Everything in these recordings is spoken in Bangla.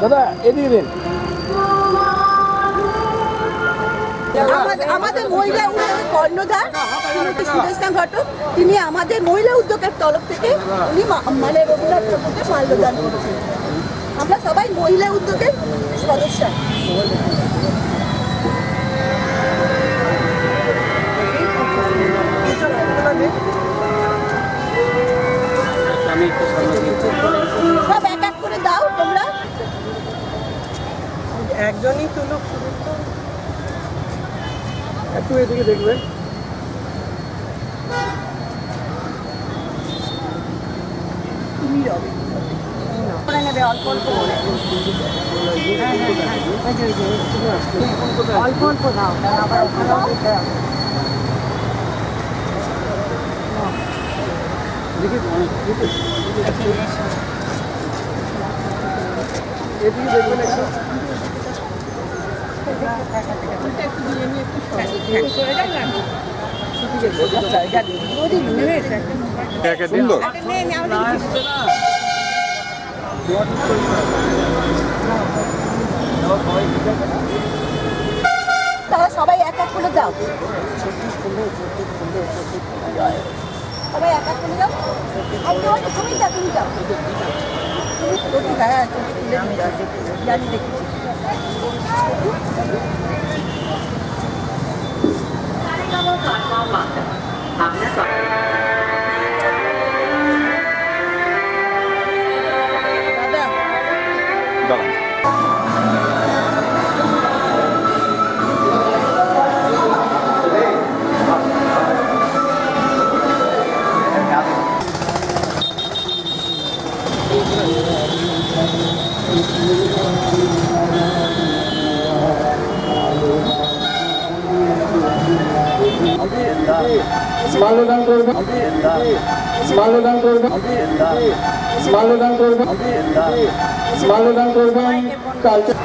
দাদা এদিকে দিন। আমাদের মহিলা কর্ণধার শ্রীমতী সুদেষ্ণা ঘটক, তিনি আমাদের মহিলা উদ্যোগের তরফ থেকে উনি মানে রবীন্দ্রনাথ ঠাকুরকে মাল্যদান করেছেন। আমরা সবাই মহিলা উদ্যোগের সদস্য। সব এক এক করে দাও তোমরা, একজনই তুলুক। একটু এদিকে দেখবেন। তুমি রবে করে নেবে অল্প অল্প করে, অল্প অল্প দাও, আবার ওখানেও দিতে হবে। এদিকে দেখবেন একটু। সুন্দর। তারা সবাই এক এক করে দাও, সবাই এক এক করে দাও। তুমি যাও, তুমি যাও, হ্যাঁ তুমি তুলে জানি দেখেছি। মাল্যদান করবেন, মাল্যদান করবেন, মাল্যদান করবেন, মাল্যদান করবেন। কালচার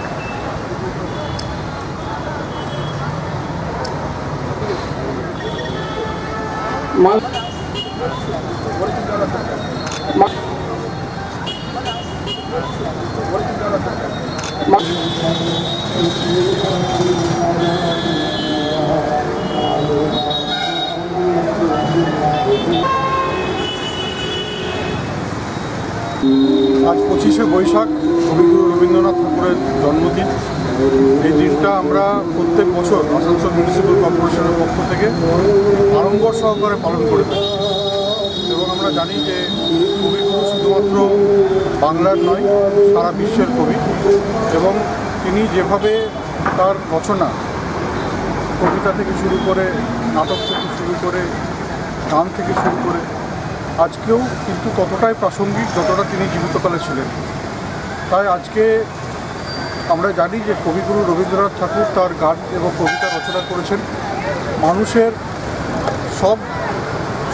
আজ 25শে বৈশাখ কবিগুরু রবীন্দ্রনাথ ঠাকুরের জন্মদিন। এই দিনটা আমরা প্রত্যেক বছর আসানসোল মিউনিসিপ্যাল কর্পোরেশনের পক্ষ থেকে আড়ম্বর সহকারে পালন করে থাকি। এবং আমরা জানি যে কবিগুরু শুধুমাত্র বাংলার নয়, সারা বিশ্বের কবি। এবং তিনি যেভাবে তার রচনা, কবিতা থেকে শুরু করে, নাটক থেকে শুরু করে, গান থেকে শুরু করে আজকেও কিন্তু ততটাই প্রাসঙ্গিক যতটা তিনি জীবিতকালে ছিলেন। তাই আজকে আমরা জানি যে কবিগুরু রবীন্দ্রনাথ ঠাকুর তার গান এবং কবিতা রচনা করেছেন মানুষের সব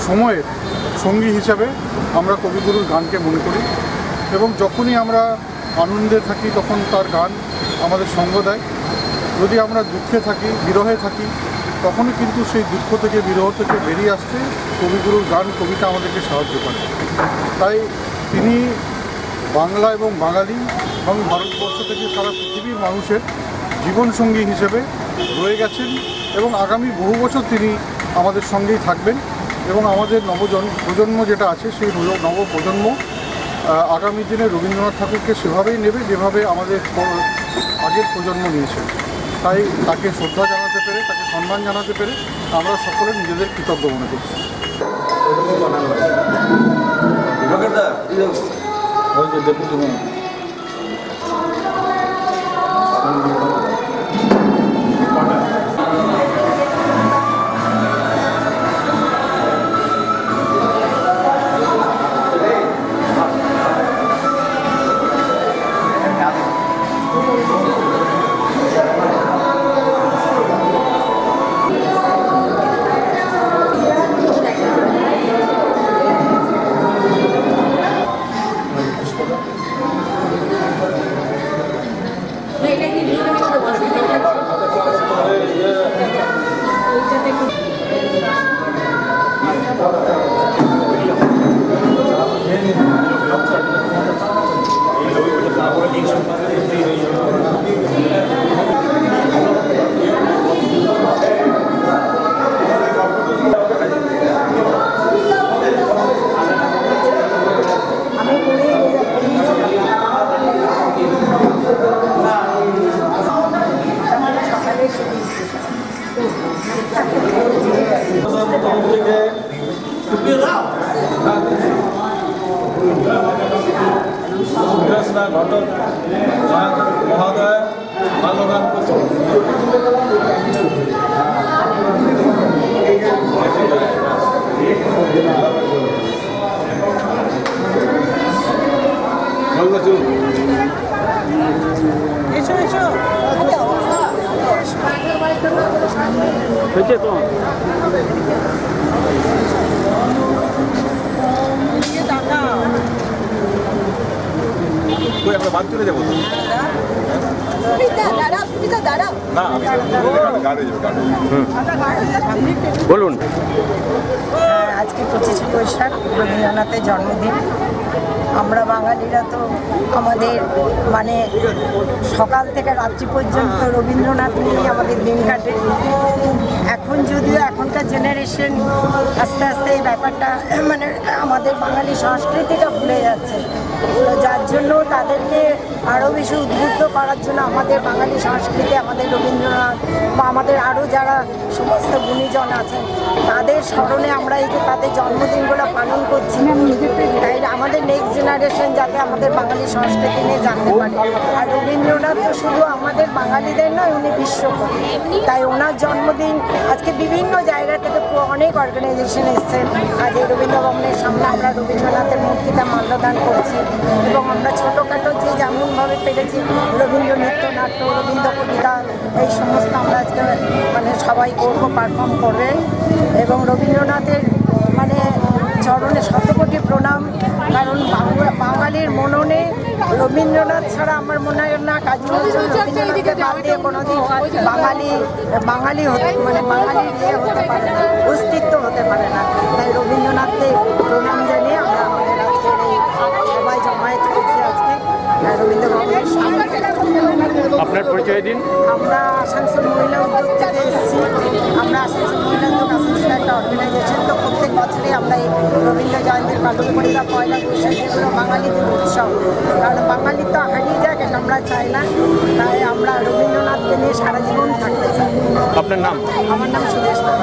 সময়ের সঙ্গী হিসাবে। আমরা কবিগুরুর গানকে মনে করি এবং যখনই আমরা আনন্দে থাকি তখন তার গান আমাদের সঙ্গ দেয়। যদি আমরা দুঃখে থাকি, বিরহে থাকি, তখনই কিন্তু সেই দুঃখ থেকে, বিরহ থেকে বেরিয়ে আসতে কবিগুরুর গান, কবিতা আমাদেরকে সাহায্য করে। তাই তিনি বাংলা এবং বাঙালি এবং ভারতবর্ষ থেকে সারা পৃথিবীর মানুষের জীবনসঙ্গী হিসেবে রয়ে গেছেন এবং আগামী বহু বছর তিনি আমাদের সঙ্গেই থাকবেন। এবং আমাদের প্রজন্ম যেটা আছে সেই নবপ্রজন্ম আগামী দিনে রবীন্দ্রনাথ ঠাকুরকে সেভাবেই নেবে যেভাবে আমাদের আগের প্রজন্ম নিয়েছে। তাই তাকে শ্রদ্ধা জানাতে পেরে, তাকে সম্মান জানাতে পেরে আমরা সকলে নিজেদের কৃতজ্ঞ মনে করছি। সুদেষ্ণা ঘটক মহোদয় মাল্যদান করছেন। এসো এসো হয়েছে তো আমরা বাদ চলে যাবো দাঁড়াও না আমি গাড়ি যাবো বলুন। আজকে 25শে বৈশাখ রবীন্দ্রনাথের জন্মদিন। আমরা বাঙালিরা তো আমাদের মানে সকাল থেকে রাত্রি পর্যন্ত রবীন্দ্রনাথ নিয়েই আমাদের দিন কাটে। এখন যদিও এখনকার জেনারেশন আস্তে আস্তে এই ব্যাপারটা মানে আমাদের বাঙালি সংস্কৃতিটা ভুলে যাচ্ছে, তো যার জন্য তাদেরকে আরও বেশি উদ্বুদ্ধ করার জন্য আমাদের বাঙালি সংস্কৃতি, আমাদের রবীন্দ্রনাথ বা আমাদের আরও যারা সমস্ত গুণীজন আছেন তাদের স্মরণে আমরা এই যে তাদের জন্মদিনগুলো পালন করছি, তাই আমাদের নেক্সট জেনারেশন যাতে আমাদের বাঙালি সংস্কৃতি নিয়ে জানতে পারে। আর রবীন্দ্রনাথ তো শুধু আমাদের বাঙালিদের নয়, উনি বিশ্বকবি, তাই ওনার জন্মদিন আজকে বিভিন্ন জায়গা থেকে অনেক অর্গানাইজেশন এসছেন। আজ এই রবীন্দ্র ভবনের সামনে আমরা রবীন্দ্রনাথের মূর্তিটা মাল্যদান করছি এবং আমরা ছোটোখাটো যে যেমনভাবে পেরেছি রবীন্দ্র নৃত্যনাট্য, রবীন্দ্র কবিতা এই সমস্ত আমরা আজকে মানে সবাই করবো, পারফর্ম করবে এবং রবীন্দ্রনাথের মানে চরণে শতকোটি প্রণাম। কারণ বাঙালির মননে রবীন্দ্রনাথ ছাড়া আমার মনে হয় না কাজী নজরুল রবীন্দ্রনাথকে বাদ দিয়ে কোনোদিন বাঙালি হতে মানে বাঙালির হতে পারে না, অস্তিত্ব হতে পারে না। তাই রবীন্দ্রনাথকে প্রণাম জানিয়ে আমরা আমাদের আজকের এই সবাই জমায়েত হয়েছি আজকে রবীন্দ্র ভবনের সামনে। আপনার পরিচয় দিন। আমরা আসানসোল মহিলা উদ্যোগ থেকে এসেছি। আমরা আসানসোল মহিলা উদ্যোগ আসানসোল একটা অর্গানাইজেশন, তো প্রত্যেক বছরই আমরা এই রবীন্দ্র জয়ন্তীর পালন করি বা পয়লা বৈশাখ, যেগুলো বাঙালিদের উৎসব। কারণ বাঙালি তো হারিয়ে যাক এটা আমরা চাই না, তাই আমরা রবীন্দ্রনাথকে নিয়ে সারা জীবন থাকতে চাই। আপনার নাম? আমার নাম সুদেষ্ণা।